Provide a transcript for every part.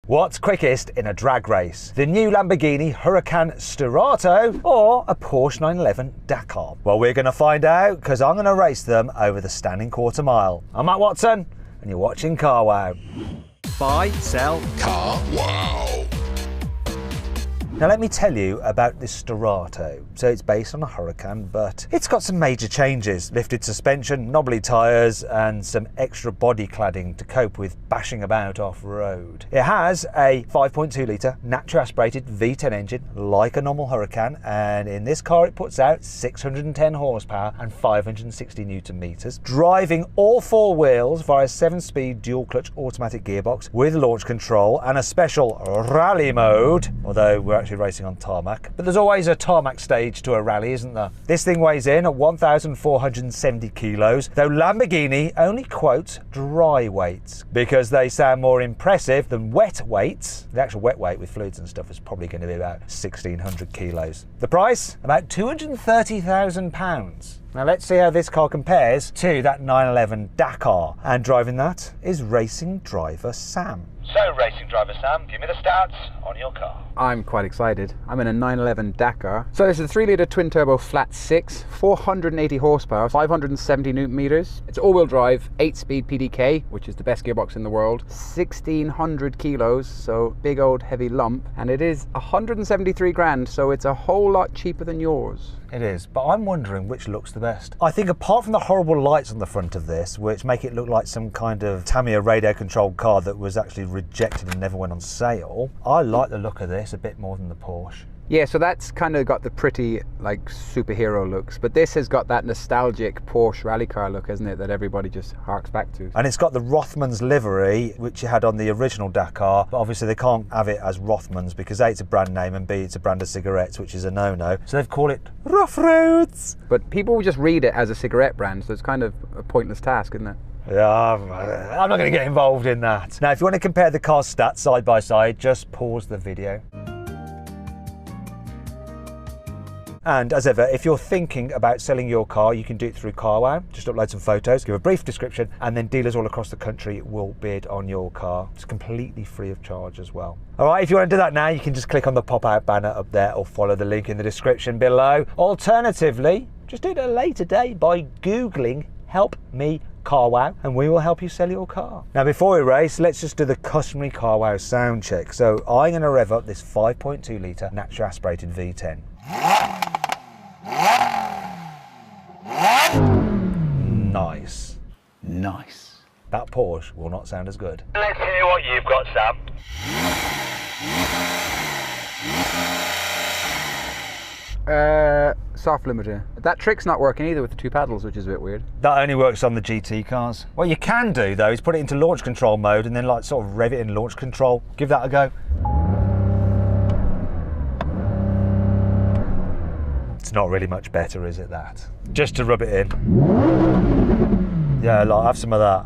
What's quickest in a drag race? The new Lamborghini Huracan Sterrato or a Porsche 911 Dakar? Well, we're going to find out because I'm going to race them over the standing quarter mile. I'm Matt Watson and you're watching Car Wow. Buy, sell, Car Wow. Now let me tell you about this Sterrato. So it's based on a Huracan, but it's got some major changes. Lifted suspension, knobbly tyres, and some extra body cladding to cope with bashing about off-road. It has a 5.2 litre naturally aspirated V10 engine, like a normal Huracan, and in this car it puts out 610 horsepower and 560 newton meters, driving all four wheels via a 7-speed dual-clutch automatic gearbox with launch control and a special rally mode, although we're actually racing on tarmac. But there's always a tarmac stage to a rally, isn't there? This thing weighs in at 1,470 kilos, though Lamborghini only quotes dry weights because they sound more impressive than wet weights. The actual wet weight with fluids and stuff is probably going to be about 1,600 kilos. The price? About £230,000. Now let's see how this car compares to that 911 Dakar. And driving that is racing driver Sam. So racing driver Sam, give me the stats on your car. I'm quite excited. I'm in a 911 Dakar. So this is a 3-litre twin-turbo flat 6, 480 horsepower, 570 newton meters. It's all-wheel drive, 8-speed PDK, which is the best gearbox in the world, 1,600 kilos, so big old heavy lump, and it is 173 grand, so it's a whole lot cheaper than yours. It is, but I'm wondering which looks the best. I think apart from the horrible lights on the front of this, which make it look like some kind of Tamiya radio-controlled car that was actually rejected and never went on sale, I like the look of this a bit more than the Porsche. Yeah, so that's kind of got the pretty, like, superhero looks, but this has got that nostalgic Porsche rally car look, hasn't it, that everybody just harks back to. And it's got the Rothmans livery, which you had on the original Dakar, but obviously they can't have it as Rothmans because A, it's a brand name, and B, it's a brand of cigarettes, which is a no-no. So they've called it Rough Roads. But people will just read it as a cigarette brand, so it's kind of a pointless task, isn't it? Yeah, I'm not going to get involved in that. Now, if you want to compare the car's stats side by side, just pause the video. And as ever, if you're thinking about selling your car, you can do it through Car Wow. Just upload some photos, give a brief description, and then dealers all across the country will bid on your car. It's completely free of charge as well. All right, if you want to do that now, you can just click on the pop-out banner up there or follow the link in the description below. Alternatively, just do it at a later date by Googling Help Me Car Wow, and we will help you sell your car. Now, before we race, let's just do the customary Car Wow sound check. So I'm going to rev up this 5.2 litre naturally aspirated V10. Nice. Nice. That Porsche will not sound as good. Let's hear what you've got, Sam. Soft limiter. That trick's not working either with the two paddles, which is a bit weird. That only works on the GT cars. What you can do though is put it into launch control mode and then like sort of rev it in launch control. Give that a go. It's not really much better, is it, that? Just to rub it in. Yeah, like, have some of that.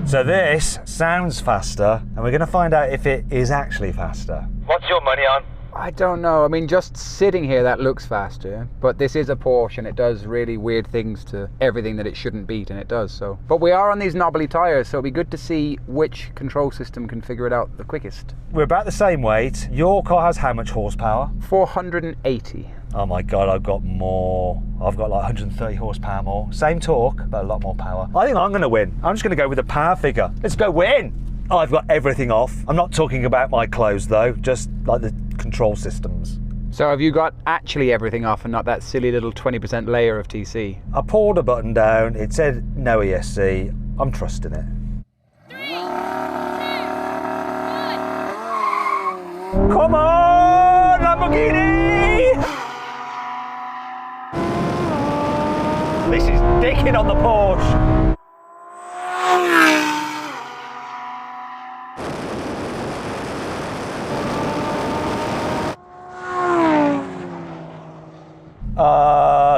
So this sounds faster, and we're going to find out if it is actually faster. What's your money on? I don't know. I mean, just sitting here, that looks faster, but this is a Porsche and it does really weird things to everything that it shouldn't beat, and it does so. But we are on these knobbly tyres, so it'll be good to see which control system can figure it out the quickest. We're about the same weight. Your car has how much horsepower? 480. Oh my God, I've got more. I've got like 130 horsepower more. Same torque, but a lot more power. I think I'm going to win. I'm just going to go with the power figure. Let's go win. I've got everything off. I'm not talking about my clothes though, just like the control systems. So have you got actually everything off and not that silly little 20% layer of TC? I pulled a button down, it said no ESC. I'm trusting it. 3, 2, 1. Come on, Lamborghini! This is dicking on the Porsche.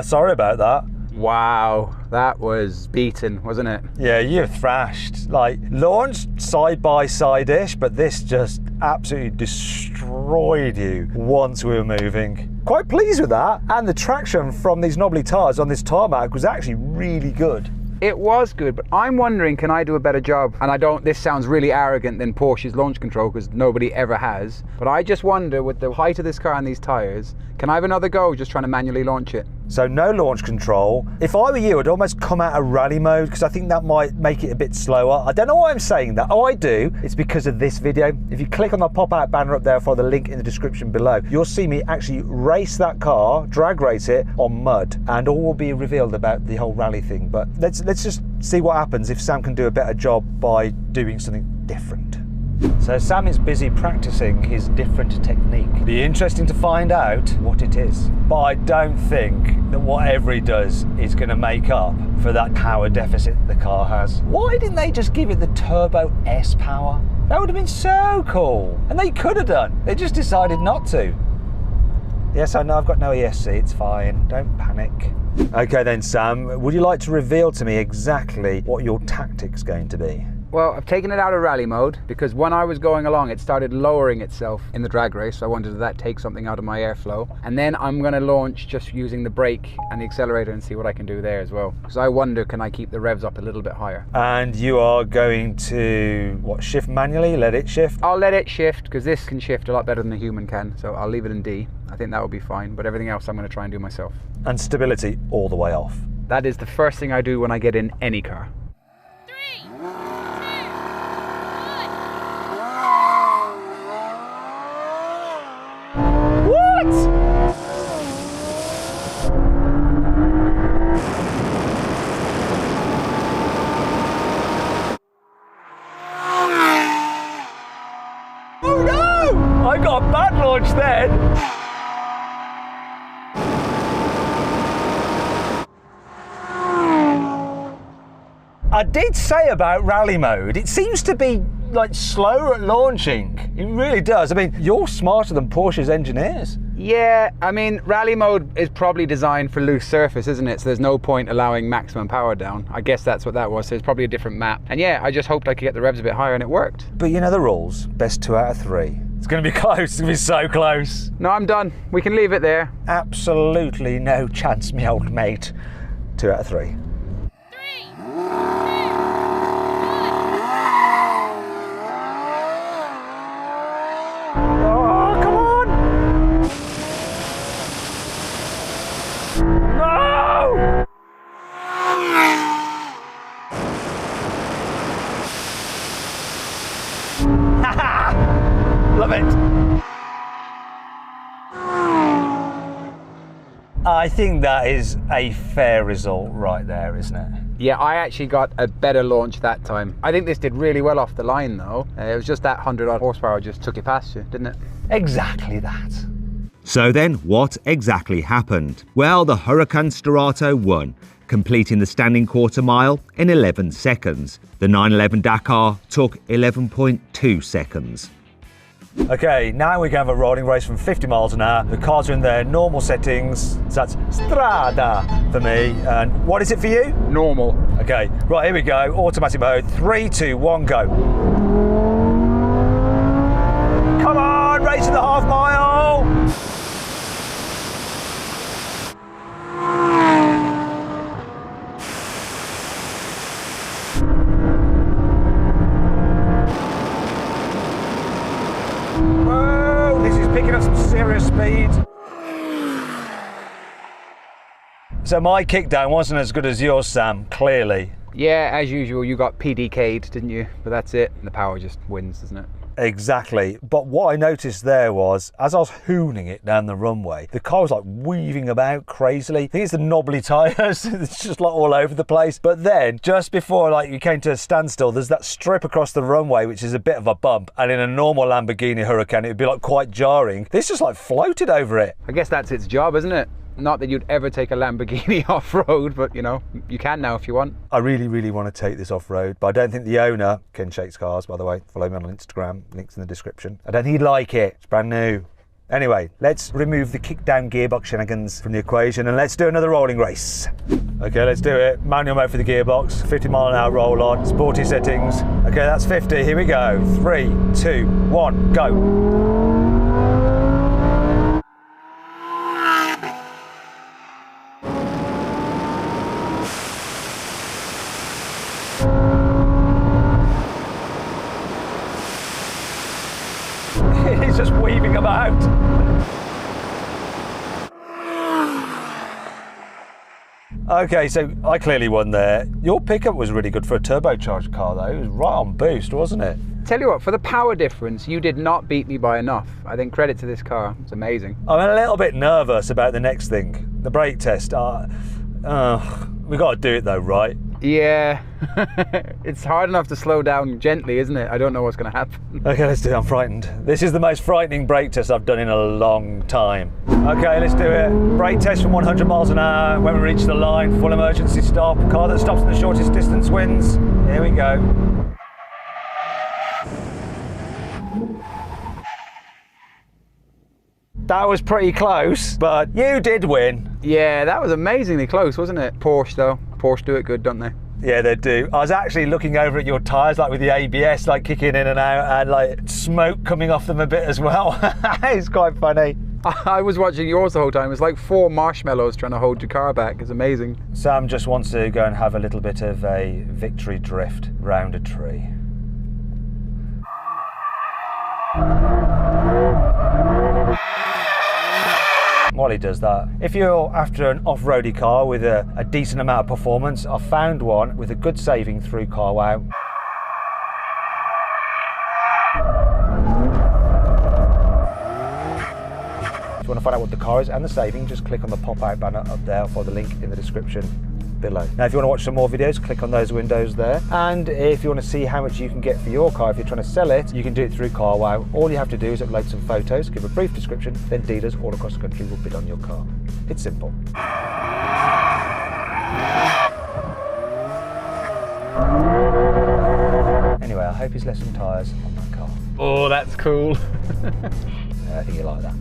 Sorry about that. Wow, that was beaten, wasn't it? Yeah, you thrashed. Like, launched side by side-ish, but this just absolutely destroyed you once we were moving. Quite pleased with that. And the traction from these knobbly tyres on this tarmac was actually really good. It was good, but I'm wondering, can I do a better job? And I don't, this sounds really arrogant than Porsche's launch control, because nobody ever has. But I just wonder, with the height of this car and these tyres, can I have another go just trying to manually launch it? So no launch control. If I were you, I'd almost come out of rally mode, because I think that might make it a bit slower. I don't know why I'm saying that. Oh, I do. It's because of this video. If you click on the pop-out banner up there for the link in the description below, you'll see me actually race that car, drag race it on mud, and all will be revealed about the whole rally thing. But let's just see what happens if Sam can do a better job by doing something different. So Sam is busy practicing his different technique. Be interesting to find out what it is. But I don't think that whatever he does is going to make up for that power deficit the car has. Why didn't they just give it the Turbo S power? That would have been so cool. And they could have done. They just decided not to. Yes, I know I've got no ESC, it's fine. Don't panic. Okay then, Sam, would you like to reveal to me exactly what your tactic's going to be? Well, I've taken it out of rally mode because when I was going along, it started lowering itself in the drag race. So I wanted that take something out of my airflow. And then I'm going to launch just using the brake and the accelerator and see what I can do there as well. Because I wonder, can I keep the revs up a little bit higher? And you are going to, what, shift manually? Let it shift? I'll let it shift because this can shift a lot better than a human can. So I'll leave it in D. I think that will be fine. But everything else I'm going to try and do myself. And stability all the way off. That is the first thing I do when I get in any car. I got a bad launch then. I did say about rally mode, it seems to be like slower at launching. It really does. I mean, you're smarter than Porsche's engineers. Yeah, I mean, rally mode is probably designed for loose surface, isn't it? So there's no point allowing maximum power down. I guess that's what that was. So it's probably a different map. And yeah, I just hoped I could get the revs a bit higher and it worked. But you know the rules, best 2 out of 3. It's going to be close, it's going to be so close. No, I'm done. We can leave it there. Absolutely no chance, me old mate. 2 out of 3. Oh, come on! No! Love it. I think that is a fair result right there, isn't it? Yeah, I actually got a better launch that time. I think this did really well off the line though. It was just that 100 odd horsepower just took it past you, didn't it? Exactly that. So then, what exactly happened? Well, the Huracan Sterrato won, completing the standing quarter mile in 11 seconds. The 911 Dakar took 11.2 seconds. Okay, now we can have a rolling race from 50 miles an hour. The cars are in their normal settings. So that's Strada for me. And what is it for you? Normal. Okay, right, here we go. Automatic mode. 3, 2, 1, go. Come on, race to the half mile. Picking up some serious speed. So my kickdown wasn't as good as yours, Sam, clearly. Yeah, as usual, you got PDK'd, didn't you? But that's it. And the power just wins, doesn't it? Exactly. But what I noticed there was, as I was hooning it down the runway, the car was like weaving about crazily. I think it's the knobbly tyres. It's just like all over the place. But then, just before like you came to a standstill, there's that strip across the runway, which is a bit of a bump. And in a normal Lamborghini Huracan, it would be like quite jarring. This just like floated over it. I guess that's its job, isn't it? Not that you'd ever take a Lamborghini off-road, but you know, you can now if you want. I really, really want to take this off-road, but I don't think the owner, Ken Shakes Cars, by the way, follow me on Instagram, links in the description. I don't think he'd like it, it's brand new. Anyway, let's remove the kick-down gearbox shenanigans from the equation and let's do another rolling race. Okay, let's do it. Manual mode for the gearbox, 50 mile an hour roll on, sporty settings. Okay, that's 50, here we go. 3, 2, 1, go. He's just weaving about. Okay, so I clearly won there. Your pickup was really good for a turbocharged car though. It was right on boost, wasn't it? Tell you what, for the power difference, you did not beat me by enough. I think credit to this car. It's amazing. I'm a little bit nervous about the next thing, the brake test. We got to do it though, right? Yeah, it's hard enough to slow down gently, isn't it? I don't know what's going to happen. Okay, let's do it. I'm frightened. This is the most frightening brake test I've done in a long time. Okay, let's do it. Brake test from 100 miles an hour. When we reach the line, full emergency stop. Car that stops in the shortest distance wins. Here we go. That was pretty close, but you did win. Yeah, that was amazingly close, wasn't it? Porsche though. Porsche do it good, don't they? Yeah, they do. I was actually looking over at your tyres, like with the ABS, like kicking in and out, and like smoke coming off them a bit as well. It's quite funny. I was watching yours the whole time. It was like 4 marshmallows trying to hold your car back. It's amazing. Sam just wants to go and have a little bit of a victory drift round a tree. While he does that, if you're after an off-roady car with a decent amount of performance, I've found one with a good saving through CarWow. If you want to find out what the car is and the saving, just click on the pop-out banner up there or the link in the description below. Now, if you want to watch some more videos, click on those windows there. And if you want to see how much you can get for your car, if you're trying to sell it, you can do it through CarWow. All you have to do is upload some photos, give a brief description, then dealers all across the country will bid on your car. It's simple. Anyway, I hope he's left some tyres on that car. Oh, that's cool. I think you like that.